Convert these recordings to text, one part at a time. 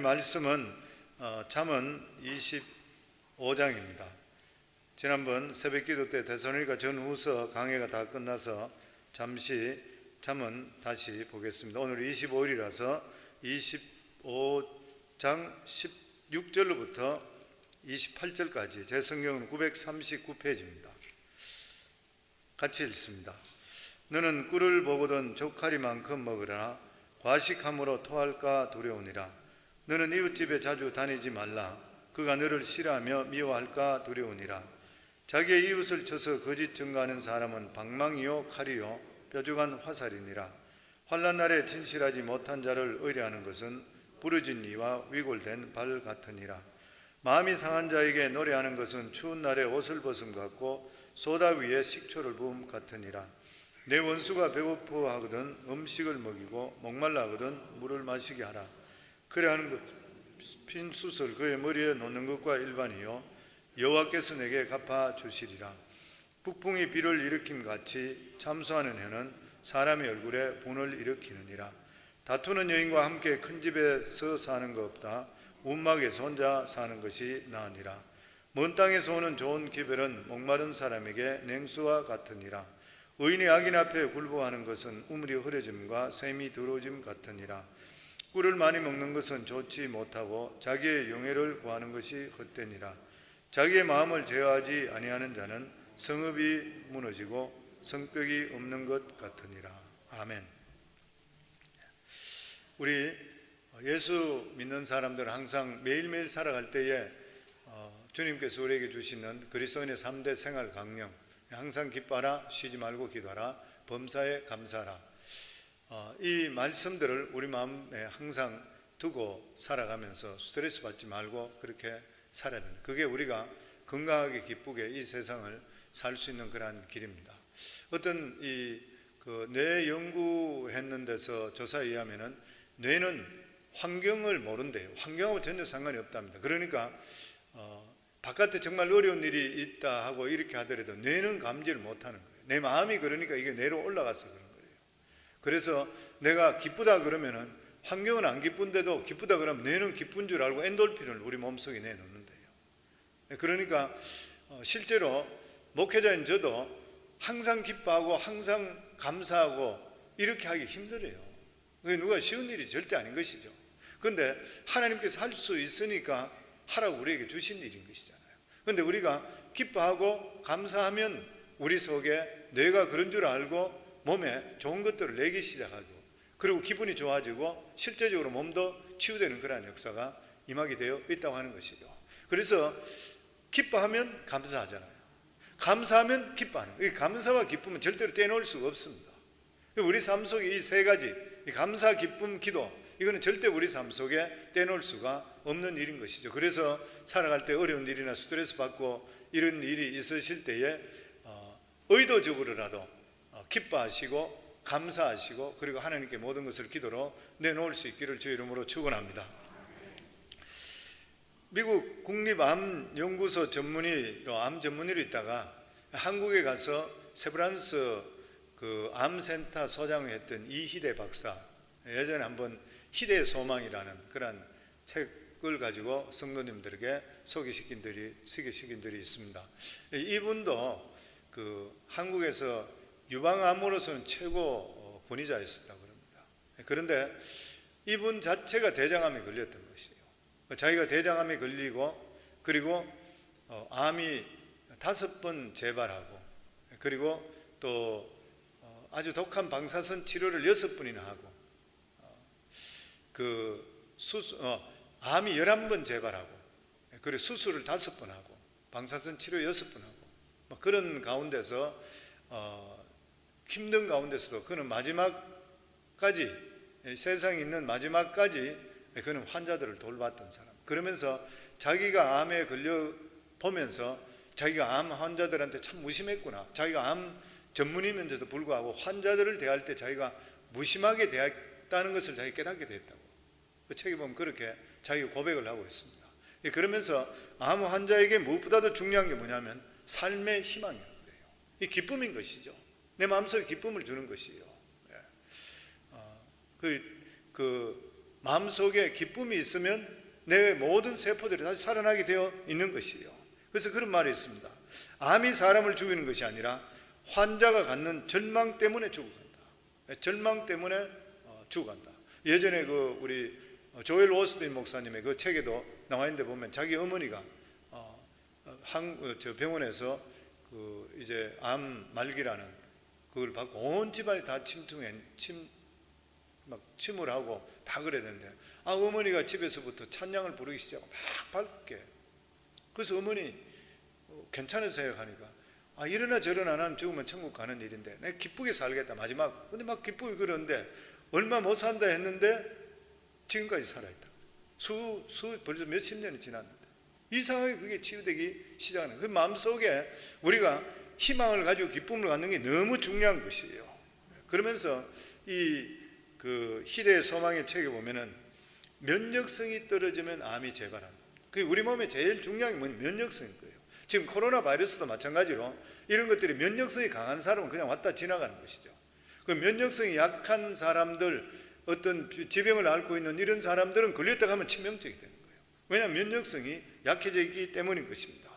말씀은 잠언 25장입니다. 지난번 새벽기도 때 데살로니가 전후서 강해가 다 끝나서 잠시 잠언 다시 보겠습니다. 오늘 25일이라서 25장 16절로부터 28절까지 제 성경은 939페이지입니다. 같이 읽습니다. 너는 꿀을 보거든 족하리만큼 먹으라. 과식함으로 토할까 두려우니라. 너는 이웃집에 자주 다니지 말라. 그가 너를 싫어하며 미워할까 두려우니라. 자기의 이웃을 쳐서 거짓 증거하는 사람은 방망이요 칼이요 뾰족한 화살이니라. 환난 날에 진실하지 못한 자를 의뢰하는 것은 부르진 이와 위골된 발 같으니라. 마음이 상한 자에게 노래하는 것은 추운 날에 옷을 벗음 같고 소다 위에 식초를 부음 같으니라. 내 원수가 배고파하거든 음식을 먹이고 목말라하거든 물을 마시게 하라. 그래 하는 것 핀 숯을 그의 머리에 놓는 것과 일반이요 여호와께서 내게 갚아주시리라. 북풍이 비를 일으킴 같이 참수하는 해는 사람의 얼굴에 분을 일으키느니라. 다투는 여인과 함께 큰 집에서 사는 것 없다. 움막에서 혼자 사는 것이 나으니라. 먼 땅에서 오는 좋은 기별은 목마른 사람에게 냉수와 같으니라. 의인의 악인 앞에 굴복하는 것은 우물이 흐려짐과 샘이 더러워짐 같으니라. 꿀을 많이 먹는 것은 좋지 못하고 자기의 용해를 구하는 것이 헛되니라. 자기의 마음을 제어하지 아니하는 자는 성읍이 무너지고 성벽이 없는 것 같으니라. 아멘. 우리 예수 믿는 사람들은 항상 매일매일 살아갈 때에 주님께서 우리에게 주시는 그리스도인의 3대 생활 강령, 항상 기뻐하라, 쉬지 말고 기도하라, 범사에 감사하라, 이 말씀들을 우리 마음에 항상 두고 살아가면서 스트레스 받지 말고 그렇게 살아야 됩니다. 그게 우리가 건강하게 기쁘게 이 세상을 살 수 있는 그러한 길입니다. 어떤 뇌 연구했는 데서 조사에 의하면은 뇌는 환경을 모른대요. 환경하고 전혀 상관이 없답니다. 그러니까 바깥에 정말 어려운 일이 있다 하고 이렇게 하더라도 뇌는 감지를 못하는 거예요. 내 마음이 그러니까 이게 뇌로 올라가서 그런 거예요. 그래서 내가 기쁘다 그러면은 환경은 안 기쁜데도 기쁘다 그러면 뇌는 기쁜 줄 알고 엔돌핀을 우리 몸속에 내놓는데요. 그러니까 실제로 목회자인 저도 항상 기뻐하고 항상 감사하고 이렇게 하기 힘들어요. 그게 누가 쉬운 일이 절대 아닌 것이죠. 그런데 하나님께서 할 수 있으니까 하라고 우리에게 주신 일인 것이잖아요. 그런데 우리가 기뻐하고 감사하면 우리 속에 뇌가 그런 줄 알고 몸에 좋은 것들을 내기 시작하고 그리고 기분이 좋아지고 실제적으로 몸도 치유되는 그러한 역사가 임하게 되어 있다고 하는 것이죠. 그래서 기뻐하면 감사하잖아요. 감사하면 기뻐하는 거예요. 감사와 기쁨은 절대로 떼놓을 수가 없습니다. 우리 삶 속에 이 세 가지, 감사, 기쁨, 기도, 이거는 절대 우리 삶 속에 떼놓을 수가 없는 일인 것이죠. 그래서 살아갈 때 어려운 일이나 스트레스 받고 이런 일이 있으실 때에 의도적으로라도 기뻐하시고 감사하시고 그리고 하나님께 모든 것을 기도로 내놓을 수 있기를 주의 이름으로 축원합니다. 미국 국립암연구소 전문의로 암 전문의로 있다가 한국에 가서 세브란스 암센터 소장을 했던 이희대 박사, 예전에 한번 희대의 소망이라는 그런 책을 가지고 성도님들에게 소개시킨 들이 있습니다. 이분도 한국에서 유방암으로서는 최고 권위자였다고 합니다. 그런데 이분 자체가 대장암에 걸렸던 것이에요. 자기가 대장암에 걸리고 그리고 암이 5번 재발하고 그리고 또 아주 독한 방사선 치료를 6번이나 하고 암이 11번 재발하고 그리고 수술을 5번 하고 방사선 치료 6번 하고 그런 가운데서 힘든 가운데서도 그는 마지막까지 세상에 있는 마지막까지 그는 환자들을 돌봤던 사람. 그러면서 자기가 암에 걸려 보면서 자기가 암 환자들한테 참 무심했구나. 자기가 암 전문의면서도 불구하고 환자들을 대할 때 자기가 무심하게 대했다는 것을 자기가 깨닫게 됐다고. 그 책에 보면 그렇게 자기가 고백을 하고 있습니다. 그러면서 암 환자에게 무엇보다도 중요한 게 뭐냐면 삶의 희망이라는 거예요. 이 기쁨인 것이죠. 내 마음속에 기쁨을 주는 것이에요. 마음속에 기쁨이 있으면 내 모든 세포들이 다시 살아나게 되어 있는 것이에요. 그래서 그런 말이 있습니다. 암이 사람을 죽이는 것이 아니라 환자가 갖는 절망 때문에 죽어간다. 절망 때문에 죽어간다. 예전에 우리 조엘 오스틴 목사님의 그 책에도 나와 있는데 보면 자기 어머니가 저 병원에서 이제 암 말기라는 그걸 받고 온 집안이 다 침을 하고 다 그래야 되는데 어머니가 집에서부터 찬양을 부르기 시작하고 막 밝게. 그래서 어머니 괜찮으세요 하니까 이러나 저러나 나는 죽으면 천국 가는 일인데 내가 기쁘게 살겠다 마지막. 근데 막 기쁘게 그러는데 얼마 못 산다 했는데 지금까지 살아있다. 벌써 몇십 년이 지났는데 이상하게 그게 치유되기 시작하는 그 마음속에 우리가 희망을 가지고 기쁨을 갖는 게 너무 중요한 것이에요. 그러면서 희대의 소망의 책에 보면은 면역성이 떨어지면 암이 재발한다. 우리 몸에 제일 중요한 게 뭐냐면 면역성인 거예요. 지금 코로나 바이러스도 마찬가지로 이런 것들이 면역성이 강한 사람은 그냥 왔다 지나가는 것이죠. 그 면역성이 약한 사람들, 어떤 지병을 앓고 있는 이런 사람들은 걸렸다 가면 치명적이 되는 거예요. 왜냐하면 면역성이 약해져 있기 때문인 것입니다.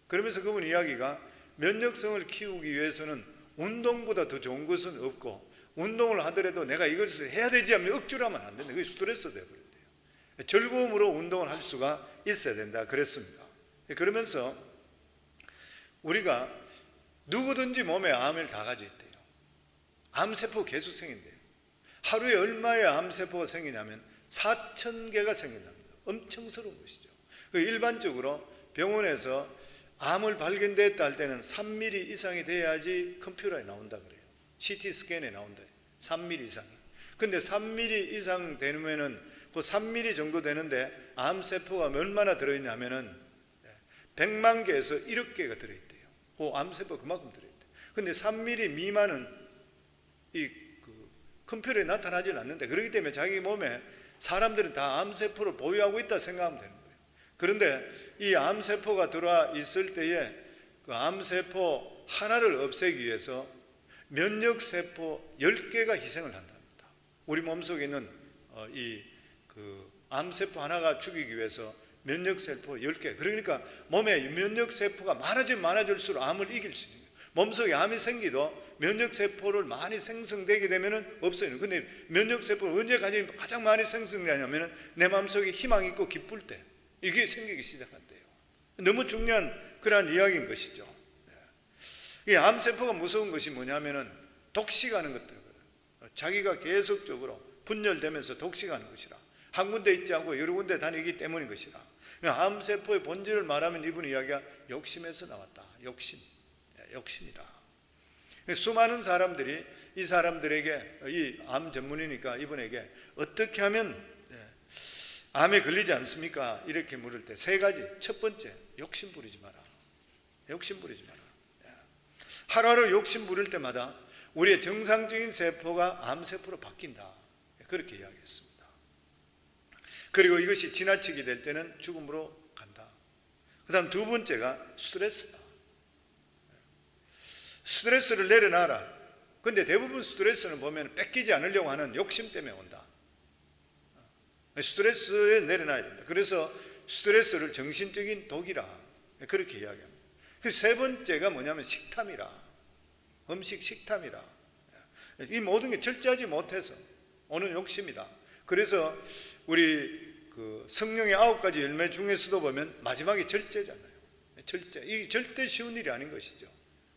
그러면서 그분 이야기가 면역성을 키우기 위해서는 운동보다 더 좋은 것은 없고, 운동을 하더라도 내가 이것을 해야 되지 하면 억지로 하면 안 된다. 그게 스트레스 되어버린대요. 즐거움으로 운동을 할 수가 있어야 된다 그랬습니다. 그러면서 우리가 누구든지 몸에 암을 다 가지고 있대요. 암세포 계속 생긴대요. 하루에 얼마의 암세포가 생기냐면 4,000개가 생긴답니다. 엄청스러운 것이죠. 일반적으로 병원에서 암을 발견됐다 할 때는 3mm 이상이 돼야지 컴퓨터에 나온다 그래요. CT 스캔에 나온다. 3mm 이상이. 근데 3mm 이상 되면은 그 3mm 정도 되는데 암세포가 얼마나 들어있냐 하면은 100만 개에서 1억 개가 들어있대요. 그 암세포가 그만큼 들어있대요. 근데 3mm 미만은 컴퓨터에 나타나지 않는데, 그렇기 때문에 자기 몸에 사람들은 다 암세포를 보유하고 있다 생각하면 되는 거예요. 그런데 이 암세포가 들어와 있을 때에 그 암세포 하나를 없애기 위해서 면역세포 10개가 희생을 한답니다. 우리 몸속에 있는 암세포 하나가 죽이기 위해서 면역세포 10개. 그러니까 몸에 면역세포가 많아질수록 암을 이길 수 있는 거예요. 몸속에 암이 생기도 면역세포를 많이 생성되게 되면 없어요. 근데 면역세포가 언제 가장 많이 생성되냐면 내 마음속에 희망이 있고 기쁠 때 이게 생기기 시작한대요. 너무 중요한 그러한 이야기인 것이죠. 이 암세포가 무서운 것이 뭐냐면은 독식하는 것들, 자기가 계속적으로 분열되면서 독식하는 것이라, 한 군데 있지 않고 여러 군데 다니기 때문인 것이라. 암세포의 본질을 말하면 이분 이야기가 욕심에서 나왔다. 욕심이다. 수많은 사람들이 이 사람들에게, 이 암 전문이니까 이분에게 어떻게 하면 암에 걸리지 않습니까? 이렇게 물을 때 세 가지. 첫 번째, 욕심 부리지 마라. 하루하루 욕심 부릴 때마다 우리의 정상적인 세포가 암세포로 바뀐다. 그렇게 이야기했습니다. 그리고 이것이 지나치게 될 때는 죽음으로 간다. 그 다음 두 번째가 스트레스다. 스트레스를 내려놔라. 근데 대부분 스트레스는 보면 뺏기지 않으려고 하는 욕심 때문에 온다. 스트레스에 내려놔야 된다. 그래서 스트레스를 정신적인 독이라 그렇게 이야기합니다. 그 세 번째가 뭐냐면 식탐이라. 음식 식탐이라. 이 모든 게 절제하지 못해서 오는 욕심이다. 그래서 우리 성령의 9가지 열매 중에서도 보면 마지막에 절제잖아요. 절제. 이게 절대 쉬운 일이 아닌 것이죠.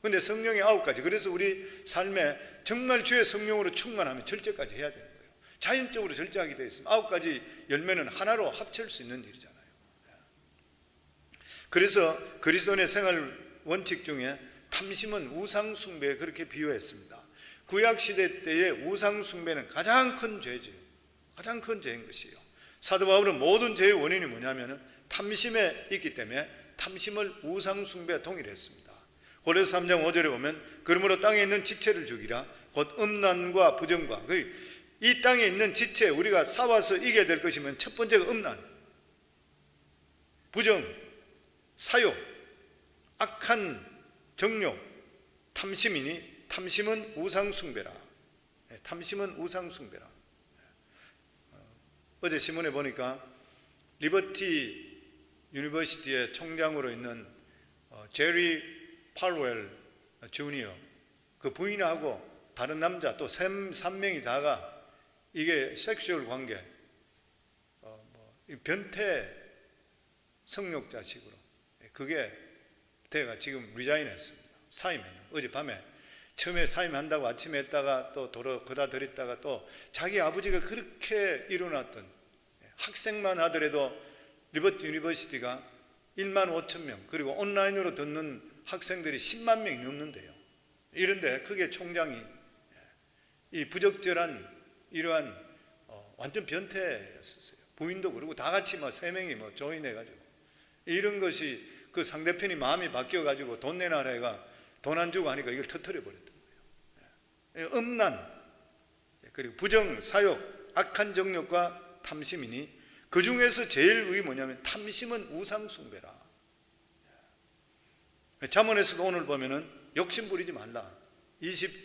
근데 성령의 9가지. 그래서 우리 삶에 정말 주의 성령으로 충만하면 절제까지 해야 되는 거예요. 자연적으로 절제하게 되어 있습니다. 9가지 열매는 하나로 합칠 수 있는 일이잖아요. 그래서 그리스도인의 생활 원칙 중에 탐심은 우상 숭배에 그렇게 비유했습니다. 구약 시대 때의 우상 숭배는 가장 큰 죄죠. 가장 큰 죄인 것이에요. 사도 바울은 모든 죄의 원인이 뭐냐면 탐심에 있기 때문에 탐심을 우상 숭배에 동일했습니다. 고린도서 3장 5절에 보면 그러므로 땅에 있는 지체를 죽이라. 곧 음란과 부정과, 이 땅에 있는 지체, 우리가 싸워서 이겨야 될 것이면 첫 번째가 음란, 부정, 사욕, 악한 정욕, 탐심이니 탐심은 우상숭배라. 탐심은 우상숭배라. 어제 신문에 보니까 리버티 유니버시티의 총장으로 있는 제리 팔웰 주니어, 그 부인하고 다른 남자 또 3명이 다가 이게 섹슈얼 관계, 변태 성욕자식으로 그게 대가 지금 리자인했습니다. 사임했어요. 어젯밤에 처음에 사임한다고 아침에 했다가 또 도로 거다 들였다가 또 자기 아버지가 그렇게 일어났던, 학생만 하더라도 리버티 유니버시티가 1만 5천 명, 그리고 온라인으로 듣는 학생들이 10만 명이 넘는데요. 이런데 그게 총장이 이 부적절한 이러한 완전 변태였었어요. 부인도 그러고 다 같이 3명이 조인해가지고 이런 것이 그 상대편이 마음이 바뀌어가지고 돈 내놔라 해가 돈 안 주고 하니까 이걸 터뜨려 버렸던 거예요. 음란, 그리고 부정, 사욕, 악한 정욕과 탐심이니 그 중에서 제일 그게 뭐냐면 탐심은 우상 숭배라. 잠언에서도 오늘 보면은 욕심 부리지 말라.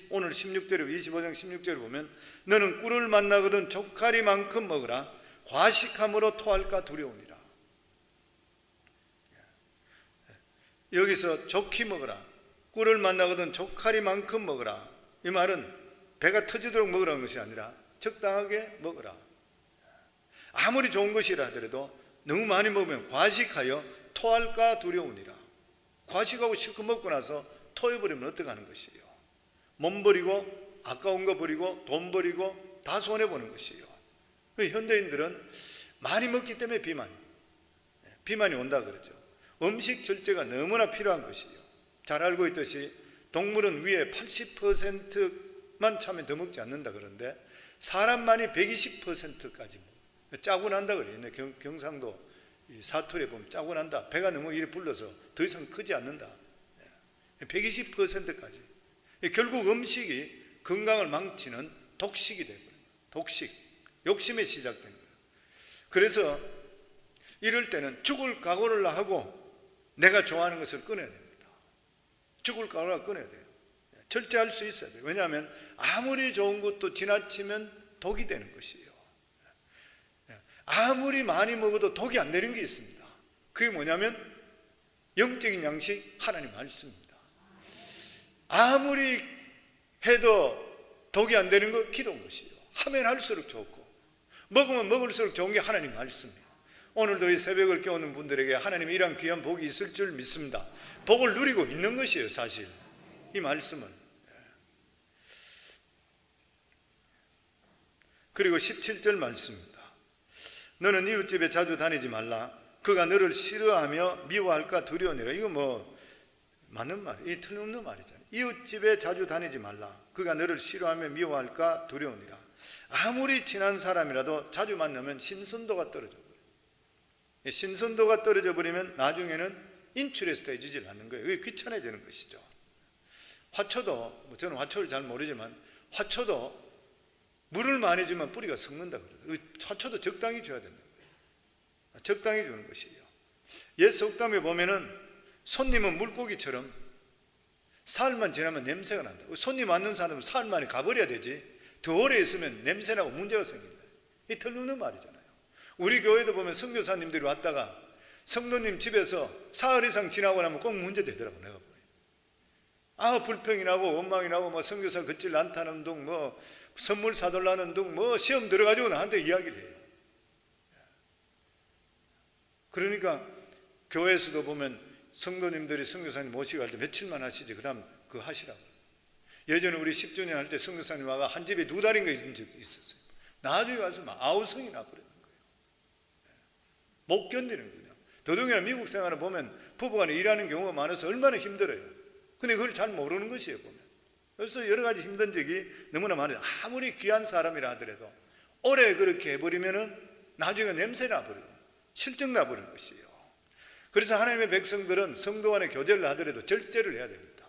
오늘 16절에 25장 16절에 보면 너는 꿀을 만나거든 족가리만큼 먹으라. 과식함으로 토할까 두려우니라. 여기서 좋게 먹으라. 꿀을 만나거든 족가리만큼 먹으라. 이 말은 배가 터지도록 먹으라는 것이 아니라 적당하게 먹으라. 아무리 좋은 것이라 하더라도 너무 많이 먹으면 과식하여 토할까 두려우니라. 과식하고 실컷 먹고 나서 토해버리면 어떡하는 것이에요? 몸 버리고 아까운 거 버리고 돈 버리고 다 손해보는 것이에요. 현대인들은 많이 먹기 때문에 비만이 온다 그러죠. 음식 절제가 너무나 필요한 것이에요. 잘 알고 있듯이 동물은 위에 80%만 차면 더 먹지 않는다 그러는데 사람만이 120%까지 짜고 난다 그래요. 경상도 사투리에 보면 짜고 난다. 배가 너무 이래 불러서 더 이상 크지 않는다. 120%까지. 결국 음식이 건강을 망치는 독식이 되고요. 독식, 욕심에 시작된 거예요. 그래서 이럴 때는 죽을 각오를 하고 내가 좋아하는 것을 끊어야 됩니다. 죽을 각오를 끊어야 돼요. 절제할 수 있어야 돼요. 왜냐하면 아무리 좋은 것도 지나치면 독이 되는 것이에요. 아무리 많이 먹어도 독이 안 되는 게 있습니다. 그게 뭐냐면 영적인 양식, 하나님 말씀입니다. 아무리 해도 독이 안 되는 거 기도인 것이에요. 하면 할수록 좋고 먹으면 먹을수록 좋은 게 하나님 말씀이에요. 오늘도 이 새벽을 깨우는 분들에게 하나님 이런 귀한 복이 있을 줄 믿습니다. 복을 누리고 있는 것이에요. 사실 이 말씀은. 그리고 17절 말씀입니다. 너는 이웃집에 자주 다니지 말라. 그가 너를 싫어하며 미워할까 두려우니라. 이거 맞는 말이에요. 이 틀림없는 말이잖아요. 이웃집에 자주 다니지 말라. 그가 너를 싫어하며 미워할까 두려우니라. 아무리 친한 사람이라도 자주 만나면 신선도가 떨어져 버려요. 신선도가 떨어져 버리면 나중에는 인출해서 되지질 않는 거예요. 그게 귀찮아지는 것이죠. 화초도, 저는 화초를 잘 모르지만 화초도 물을 많이 주면 뿌리가 썩는다 그래요. 화초도 적당히 줘야 된다 그래요. 적당히 주는 것이에요. 옛 속담에 보면은 손님은 물고기처럼 사흘만 지나면 냄새가 난다. 손님 왔는 사람은 사흘 만에 가버려야 되지. 더 오래 있으면 냄새나고 문제가 생긴다. 이 틀리는 말이잖아요. 우리 교회도 보면 선교사님들이 왔다가 성도님 집에서 사흘 이상 지나고 나면 꼭 문제 되더라고. 내가 보니 불평이 나고 원망이 나고 선교사 걷질 않다는 둥 선물 사달라는 둥 시험 들어가지고 나한테 이야기를 해요. 그러니까 교회에서도 보면 성도님들이 선교사님 모시고 갈 때 며칠만 하시지 그 다음 그거 하시라고. 예전에 우리 10주년 할 때 선교사님 와가 한 집에 2달인가 있은 적이 있었어요. 나중에 가서 아우성이 나버리는 거예요. 못 견디는 거예요. 더더군다나 미국 생활을 보면 부부간에 일하는 경우가 많아서 얼마나 힘들어요. 근데 그걸 잘 모르는 것이에요 보면. 그래서 여러 가지 힘든 적이 너무나 많아요. 아무리 귀한 사람이라 하더라도 오래 그렇게 해버리면은 나중에 냄새 나버리고 실증 나버리는 것이에요. 그래서 하나님의 백성들은 성도 간에 교제를 하더라도 절제를 해야 됩니다.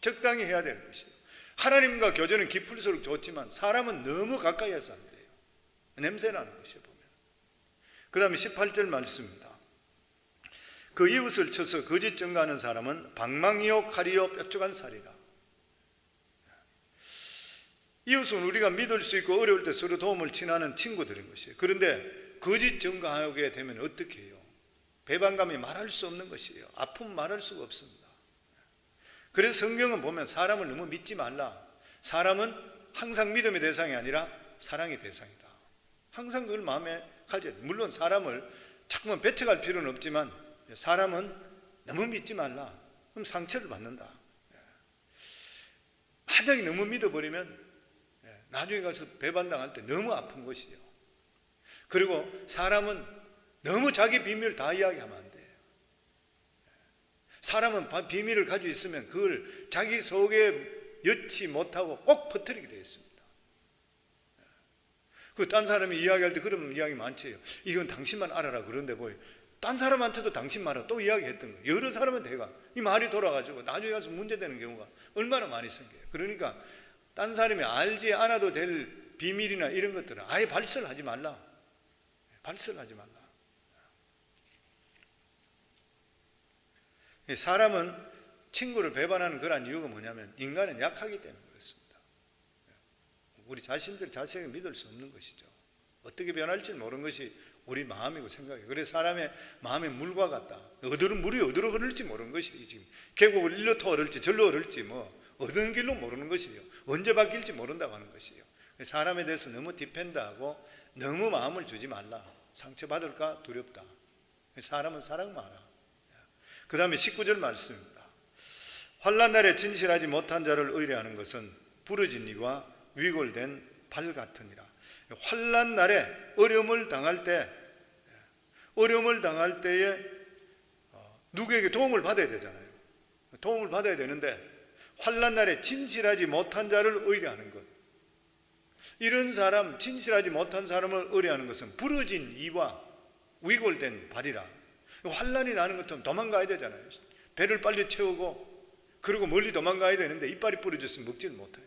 적당히 해야 되는 것이에요. 하나님과 교제는 깊을수록 좋지만 사람은 너무 가까이 해서 안 돼요. 냄새 나는 것이에요 보면. 그 다음에 18절 말씀입니다. 그 이웃을 쳐서 거짓 증거하는 사람은 방망이요 칼이요 뾰족한 살이라. 이웃은 우리가 믿을 수 있고 어려울 때 서로 도움을 청하는 친구들인 것이에요. 그런데 거짓 증거하게 되면 어떻게 해요? 배반감이 말할 수 없는 것이에요. 아픔 말할 수가 없습니다. 그래서 성경은 보면 사람을 너무 믿지 말라. 사람은 항상 믿음의 대상이 아니라 사랑의 대상이다. 항상 그걸 마음에 가져야 돼요. 물론 사람을 자꾸만 배척할 필요는 없지만 사람은 너무 믿지 말라. 그럼 상처를 받는다. 만약에 너무 믿어버리면 나중에 가서 배반당할 때 너무 아픈 것이요. 그리고 사람은 너무 자기 비밀을 다 이야기하면 안 돼요. 사람은 비밀을 가지고 있으면 그걸 자기 속에 여치 못하고 꼭 퍼뜨리게 되어 있습니다. 딴 사람이 이야기할 때 그런 이야기 많지요. 이건 당신만 알아라. 그런데 뭐 딴 사람한테도 당신 말을 또 이야기했던 거예요. 여러 사람한테 해가 이 말이 돌아가지고 나중에 가서 문제되는 경우가 얼마나 많이 생겨요. 그러니까 딴 사람이 알지 않아도 될 비밀이나 이런 것들은 아예 발설하지 말라. 발설하지 말라. 사람은 친구를 배반하는 그런 이유가 뭐냐면 인간은 약하기 때문에 그렇습니다. 우리 자신들 자신을 믿을 수 없는 것이죠. 어떻게 변할지 모르는 것이 우리 마음이고 생각이에요. 그래서 사람의 마음이 물과 같다. 물이 어디로 흐를지 모르는 것이에요. 지금 계곡을 일로 터 흐를지 절로 흐를지 뭐 어느 길로 모르는 것이에요. 언제 바뀔지 모른다고 하는 것이에요. 사람에 대해서 너무 디펜드하고 너무 마음을 주지 말라. 상처받을까 두렵다. 사람은 사랑 마라. 그 다음에 19절 말씀입니다. 환난 날에 진실하지 못한 자를 의뢰하는 것은 부러진 이와 위골된 발 같으니라. 환난 날에 어려움을 당할 때에 누구에게 도움을 받아야 되잖아요. 도움을 받아야 되는데 환난 날에 진실하지 못한 자를 의뢰하는 것. 이런 사람, 진실하지 못한 사람을 의뢰하는 것은 부러진 이와 위골된 발이라. 환난이 나는 것처럼 도망가야 되잖아요. 배를 빨리 채우고 그리고 멀리 도망가야 되는데 이빨이 부러졌으면 먹지를 못해요.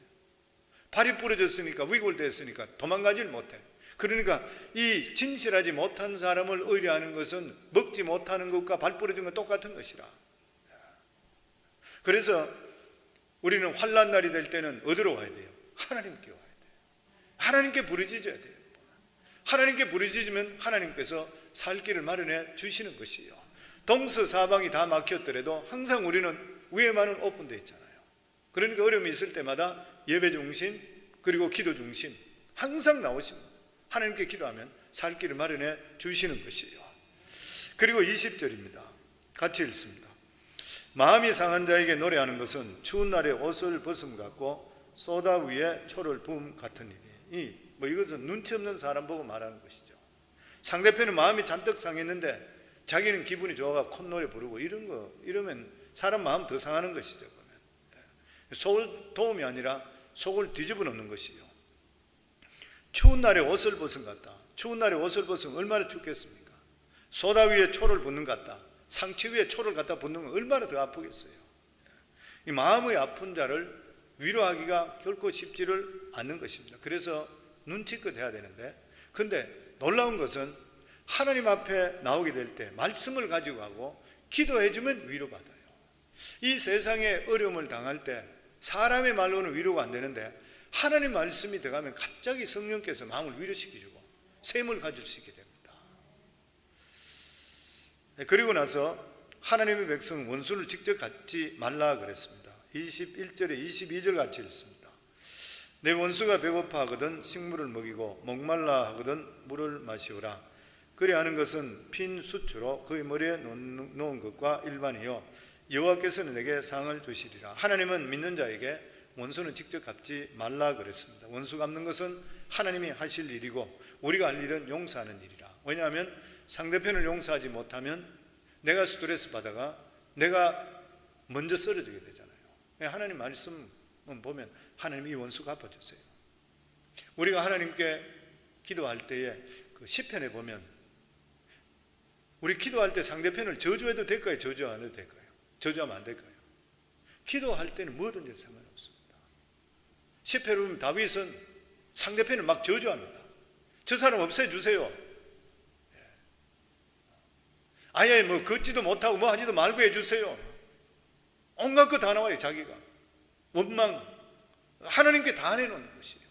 발이 부러졌으니까 위골됐으니까 도망가지를 못해요. 그러니까 이 진실하지 못한 사람을 의뢰하는 것은 먹지 못하는 것과 발 부러진 건 똑같은 것이라. 그래서 우리는 환난 날이 될 때는 어디로 와야 돼요? 하나님께 와야 돼요. 하나님께 부르짖어야 돼요. 하나님께 부르짖으면 하나님께서 살 길을 마련해 주시는 것이에요. 동서사방이 다 막혔더라도 항상 우리는 위에만은 오픈되어 있잖아요. 그러니까 어려움이 있을 때마다 예배 중심 그리고 기도 중심 항상 나오십니다. 하나님께 기도하면 살 길을 마련해 주시는 것이에요. 그리고 20절입니다. 같이 읽습니다. 마음이 상한 자에게 노래하는 것은 추운 날에 옷을 벗음 같고 쏘다 위에 초를 부음 같은 일이. 이것은 눈치 없는 사람 보고 말하는 것이죠. 상대편은 마음이 잔뜩 상했는데 자기는 기분이 좋아가 콧노래 부르고 이러면 사람 마음 더 상하는 것이죠. 속을 도움이 아니라 속을 뒤집어 놓는 것이요. 추운 날에 옷을 벗은 같다. 추운 날에 옷을 벗으면 얼마나 춥겠습니까? 소다 위에 초를 붓는 것 같다. 상처 위에 초를 갖다 붓는 건 얼마나 더 아프겠어요. 이 마음의 아픈 자를 위로하기가 결코 쉽지를 않는 것입니다. 그래서 눈치껏 해야 되는데, 근데 놀라운 것은 하나님 앞에 나오게 될 때 말씀을 가지고 가고 기도해주면 위로받아요. 이 세상에 어려움을 당할 때 사람의 말로는 위로가 안 되는데 하나님 말씀이 들어가면 갑자기 성령께서 마음을 위로시켜주고 샘을 가질 수 있게 됩니다. 그리고 나서 하나님의 백성은 원수를 직접 갖지 말라 그랬습니다. 21절에 22절 같이 읽습니다. 내 원수가 배고파 하거든 식물을 먹이고 목말라 하거든 물을 마시오라. 그리 하는 것은 핀 수초로 그의 머리에 놓은 것과 일반이요 여호와께서는 내게 상을 주시리라. 하나님은 믿는 자에게 원수는 직접 갚지 말라 그랬습니다. 원수 갚는 것은 하나님이 하실 일이고 우리가 할 일은 용서하는 일이라. 왜냐하면 상대편을 용서하지 못하면 내가 스트레스 받아가 내가 먼저 쓰러지게 되잖아요. 하나님 말씀 보면 하나님이 원수 갚아주세요. 우리가 하나님께 기도할 때에 그 시편에 보면 우리 기도할 때 상대편을 저주해도 될까요? 저주 안 해도 될까요? 저주하면 안 될까요? 기도할 때는 뭐든지 상관없습니다. 시편에 보면 다윗은 상대편을 막 저주합니다. 저 사람 없애주세요. 아예 뭐 걷지도 못하고 뭐 하지도 말고 해주세요. 온갖 거 다 나와요. 자기가 원망 하나님께 다 내놓는 것이에요.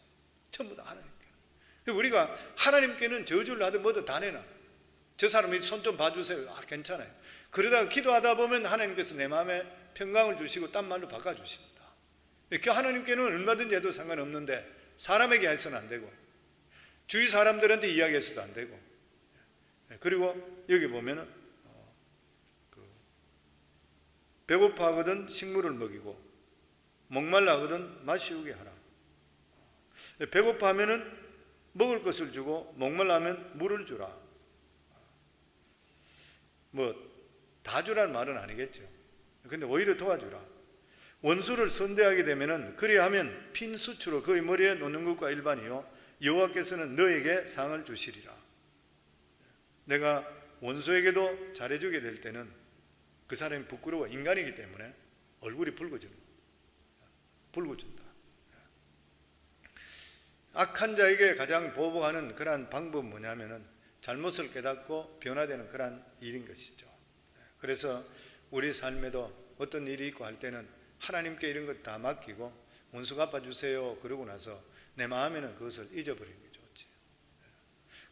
전부 다 하나님께는. 우리가 하나님께는 저주를 하든 뭐든 다 내놔. 저 사람이 손 좀 봐주세요. 괜찮아요. 그러다가 기도하다 보면 하나님께서 내 마음에 평강을 주시고 딴 말로 바꿔주십니다. 그 하나님께는 얼마든지 해도 상관없는데 사람에게 해서는 안 되고 주위 사람들한테 이야기해서도 안 되고. 그리고 여기 보면은 배고파하거든 식물을 먹이고 목말라하거든 마시우게 하라. 배고파하면은 먹을 것을 주고 목말라하면 물을 주라. 뭐 다 주라는 말은 아니겠죠. 근데 오히려 도와주라. 원수를 선대하게 되면은 그리하면 핀 수추로 그의 머리에 놓는 것과 일반이요 여호와께서는 너에게 상을 주시리라. 내가 원수에게도 잘해주게 될 때는 그 사람이 부끄러워 인간이기 때문에 얼굴이 붉어진다. 악한 자에게 가장 보복하는 그러한 방법은 뭐냐면은 잘못을 깨닫고 변화되는 그러한 일인 것이죠. 그래서 우리 삶에도 어떤 일이 있고 할 때는 하나님께 이런 것 다 맡기고 원수 갚아주세요 그러고 나서 내 마음에는 그것을 잊어버리는 게 좋지.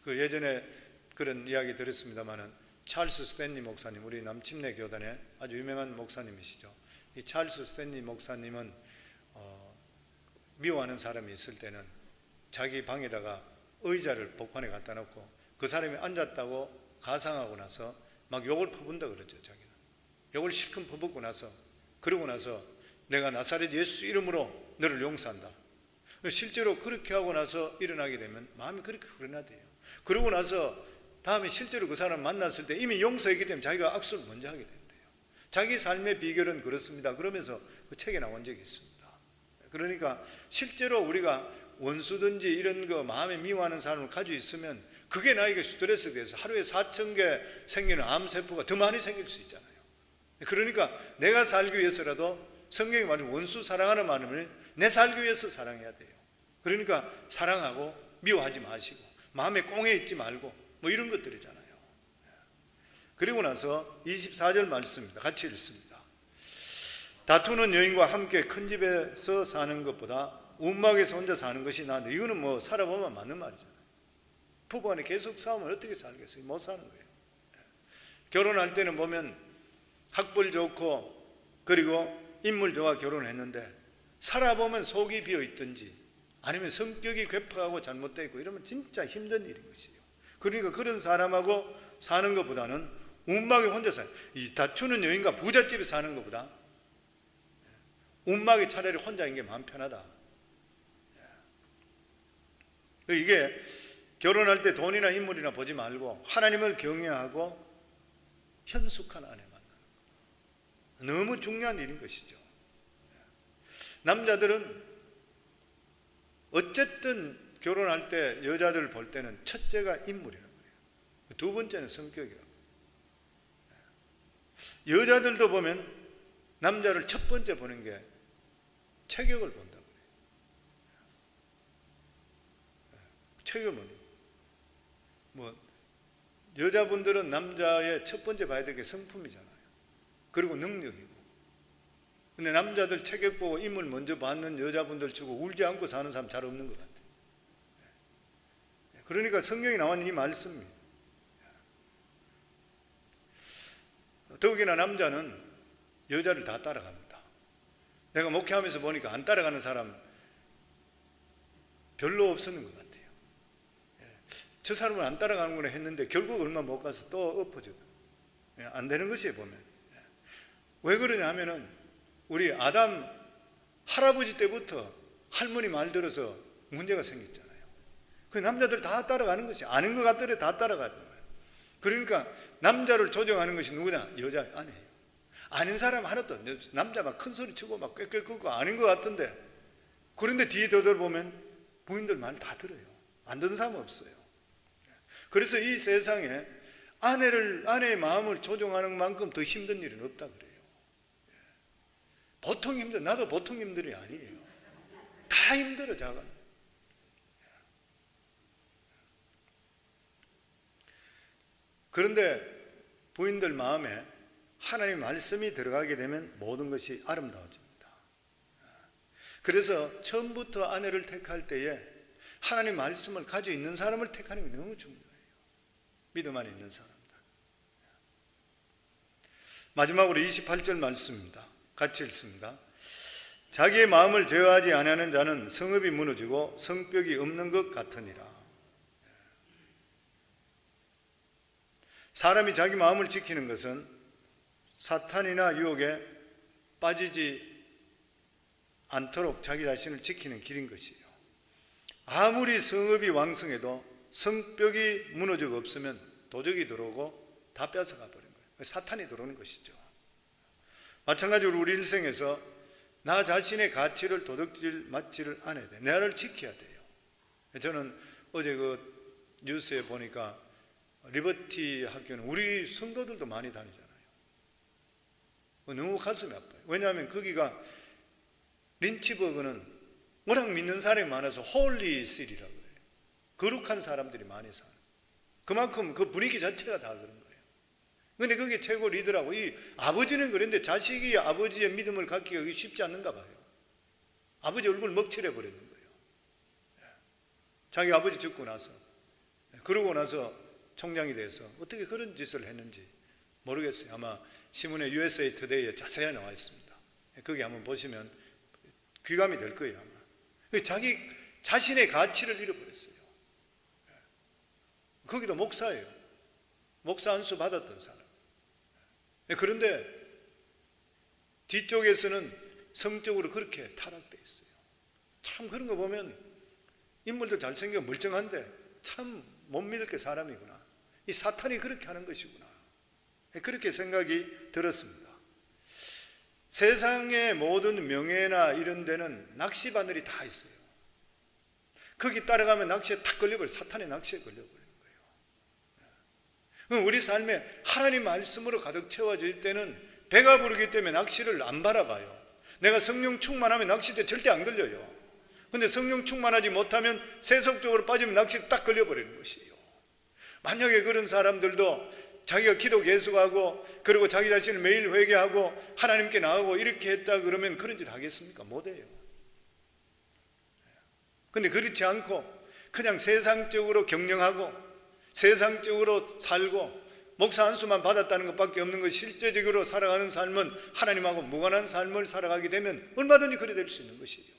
그 예전에 그런 이야기 들었습니다마는 찰스 스탠리 목사님, 우리 남침내 교단의 아주 유명한 목사님이시죠. 이 찰스 스탠리 목사님은 미워하는 사람이 있을 때는 자기 방에다가 의자를 복판에 갖다 놓고 그 사람이 앉았다고 가상하고 나서 막 욕을 퍼붓는다 그러죠. 자기는 욕을 실컷 퍼붓고 나서 그러고 나서 내가 나사렛 예수 이름으로 너를 용서한다. 실제로 그렇게 하고 나서 일어나게 되면 마음이 그렇게 후련하대요. 그러고 나서 다음에 실제로 그 사람 만났을 때 이미 용서했기 때문에 자기가 악수를 먼저 하게 된대요. 자기 삶의 비결은 그렇습니다. 그러면서 그 책에 나온 적이 있습니다. 그러니까 실제로 우리가 원수든지 이런 거 마음에 미워하는 사람을 가지고 있으면 그게 나에게 스트레스가 돼서 하루에 4,000개 생기는 암세포가 더 많이 생길 수 있잖아요. 그러니까 내가 살기 위해서라도 성경이 말하는 원수 사랑하는 마음을 내 살기 위해서 사랑해야 돼요. 그러니까 사랑하고 미워하지 마시고 마음에 꽁해 있지 말고 뭐 이런 것들이잖아요. 그리고 나서 24절 말씀입니다. 같이 읽습니다. 다투는 여인과 함께 큰 집에서 사는 것보다 움막에서 혼자 사는 것이 나은데, 이거는 뭐 살아보면 맞는 말이잖아요. 부부간에 계속 싸우면 어떻게 살겠어요? 못 사는 거예요. 결혼할 때는 보면 학벌 좋고 그리고 인물 좋아 결혼했는데 살아보면 속이 비어있든지 아니면 성격이 괴팍하고 잘못되어 있고 이러면 진짜 힘든 일인 것이에요. 그러니까 그런 사람하고 사는 것보다는 움막에 혼자 사요. 이 다투는 여인과 부잣집에 사는 것보다 움막에 차라리 혼자인 게 마음 편하다. 이게 결혼할 때 돈이나 인물이나 보지 말고 하나님을 경외하고 현숙한 아내 만나는 거, 너무 중요한 일인 것이죠. 남자들은 어쨌든 결혼할 때 여자들을 볼 때는 첫째가 인물이라고 그래요. 두 번째는 성격이라고. 여자들도 보면 남자를 첫 번째 보는 게 체격을 본다고 그래요. 체격은 뭐 여자분들은 남자의 첫 번째 봐야 될 게 성품이잖아요. 그리고 능력이고. 근데 남자들 체격 보고 인물 먼저 받는 여자분들 치고 울지 않고 사는 사람 잘 없는 것 같아요. 그러니까 성경에 나온 이 말씀이, 더욱이나 남자는 여자를 다 따라갑니다. 내가 목회하면서 보니까 안 따라가는 사람 별로 없었는 것 같아요. 저 사람은 안 따라가는구나 했는데 결국 얼마 못 가서 또 엎어져요. 안 되는 것이에요, 보면. 왜 그러냐 하면은 우리 아담 할아버지 때부터 할머니 말 들어서 문제가 생겼잖아요. 그 남자들 다 따라가는 것이, 아는 것 같더래 다 따라가는 거예요. 그러니까 남자를 조정하는 것이 누구냐? 여자 아내예요. 아는 사람 하나도 없어요. 남자 막 큰 소리 치고 막 꾀꾀 긋고 아는 것 같은데, 그런데 뒤에 되돌아보면 부인들 말 다 들어요. 안 듣는 사람 없어요. 그래서 이 세상에 아내의 마음을 조종하는 만큼 더 힘든 일은 없다 그래요. 보통 힘들, 나도 보통 힘들이 아니에요. 다 힘들어, 자가. 그런데 부인들 마음에 하나님의 말씀이 들어가게 되면 모든 것이 아름다워집니다. 그래서 처음부터 아내를 택할 때에 하나님 말씀을 가지고 있는 사람을 택하는 게 너무 중요해요. 믿음 안에 있는 사람들. 마지막으로 28절 말씀입니다. 같이 읽습니다. 자기의 마음을 제어하지 아니하는 자는 성읍이 무너지고 성벽이 없는 것 같으니라. 사람이 자기 마음을 지키는 것은 사탄이나 유혹에 빠지지 않도록 자기 자신을 지키는 길인 것이에요. 아무리 성읍이 왕성해도 성벽이 무너지고 없으면 도적이 들어오고 다 뺏어가 버린 거예요. 사탄이 들어오는 것이죠. 마찬가지로 우리 일생에서 나 자신의 가치를 도둑질 맞지를 않아야 돼. 나를 지켜야 돼요. 저는 어제 그 뉴스에 보니까 리버티 학교는 우리 성도들도 많이 다니잖아요. 너무 가슴이 아파요. 왜냐하면 거기가 린치버그는 워낙 믿는 사람이 많아서 홀리시리라고 해요. 거룩한 사람들이 많이 사는. 그만큼 그 분위기 자체가 다 그런 거예요. 근데 그게 최고 리더라고. 이 아버지는 그런데 자식이 아버지의 믿음을 갖기가 쉽지 않는가 봐요. 아버지 얼굴 먹칠해 버리는 거예요. 자기 아버지 죽고 나서, 그러고 나서 총장이 돼서 어떻게 그런 짓을 했는지 모르겠어요. 아마 신문에 USA Today에 자세히 나와 있습니다. 거기 한번 보시면 귀감이 될 거예요. 아마 자기 자신의 가치를 잃어버렸어요. 거기도 목사예요. 목사 안수 받았던 사람. 그런데 뒤쪽에서는 성적으로 그렇게 타락되어 있어요. 참 그런 거 보면 인물도 잘생겨 멀쩡한데 참 못 믿을 게 사람이구나. 이 사탄이 그렇게 하는 것이구나. 그렇게 생각이 들었습니다. 세상의 모든 명예나 이런 데는 낚시바늘이 다 있어요. 거기 따라가면 낚시에 탁 걸려버려요. 사탄의 낚시에 걸려버리는 거예요. 우리 삶에 하나님 말씀으로 가득 채워질 때는 배가 부르기 때문에 낚시를 안 바라봐요. 내가 성령 충만하면 낚시대 절대 안 걸려요. 근데 성령 충만하지 못하면 세속적으로 빠지면 낚시에 딱 걸려버리는 것이에요. 만약에 그런 사람들도 자기가 기도 계속하고 그리고 자기 자신을 매일 회개하고 하나님께 나가고 이렇게 했다 그러면 그런 짓 하겠습니까? 못해요. 근데 그렇지 않고 그냥 세상적으로 경영하고 세상적으로 살고 목사 안수만 받았다는 것밖에 없는 것, 실제적으로 살아가는 삶은 하나님하고 무관한 삶을 살아가게 되면 얼마든지 그래 될 수 있는 것이죠.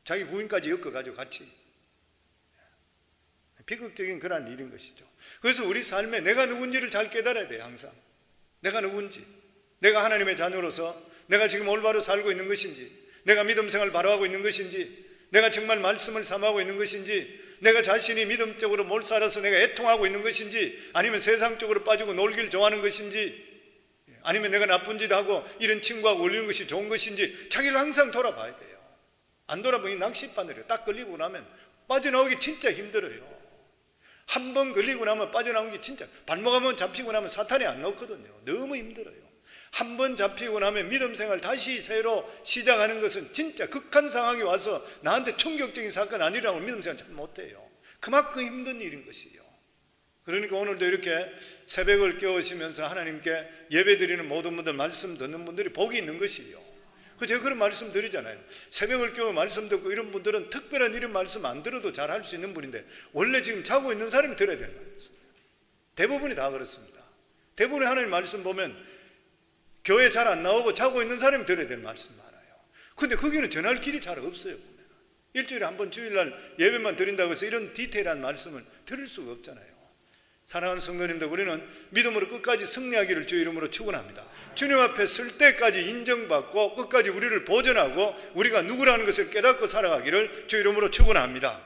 자기 부인까지 엮어가지고 같이. 비극적인 그런 일인 것이죠. 그래서 우리 삶에 내가 누군지를 잘 깨달아야 돼요. 항상 내가 누군지, 내가 하나님의 자녀로서 내가 지금 올바로 살고 있는 것인지, 내가 믿음 생활 바로 하고 있는 것인지, 내가 정말 말씀을 삼하고 있는 것인지, 내가 자신이 믿음적으로 못 살아서 내가 애통하고 있는 것인지, 아니면 세상적으로 빠지고 놀기를 좋아하는 것인지, 아니면 내가 나쁜 짓 하고 이런 친구하고 어울리는 것이 좋은 것인지 자기를 항상 돌아봐야 돼요. 안 돌아보니 낚싯바늘이에요. 딱 걸리고 나면 빠져나오기 진짜 힘들어요. 한 번 걸리고 나면 빠져나오기 진짜, 발목 한번 잡히고 나면 사탄이 안 넣거든요. 너무 힘들어요. 한 번 잡히고 나면 믿음 생활 다시 새로 시작하는 것은 진짜 극한 상황이 와서 나한테 충격적인 사건 아니라고 믿음 생활 잘 못해요. 그만큼 힘든 일인 것이에요. 그러니까 오늘도 이렇게 새벽을 깨우시면서 하나님께 예배드리는 모든 분들, 말씀 듣는 분들이 복이 있는 것이에요. 제가 그런 말씀 드리잖아요. 새벽을 깨워 말씀 듣고 이런 분들은 특별한 이런 말씀 안 들어도 잘 할 수 있는 분인데, 원래 지금 자고 있는 사람이 들어야 되는 거예요. 대부분이 다 그렇습니다. 대부분의 하나님 말씀 보면 교회 잘 안 나오고 자고 있는 사람이 들어야 되는 말씀 많아요. 근데 거기는 전할 길이 잘 없어요. 보면 일주일에 한 번 주일날 예배만 드린다고 해서 이런 디테일한 말씀을 들을 수가 없잖아요. 사랑하는 성도님들, 우리는 믿음으로 끝까지 승리하기를 주의 이름으로 축원합니다. 주님 앞에 설 때까지 인정받고 끝까지 우리를 보존하고 우리가 누구라는 것을 깨닫고 살아가기를 주의 이름으로 축원합니다.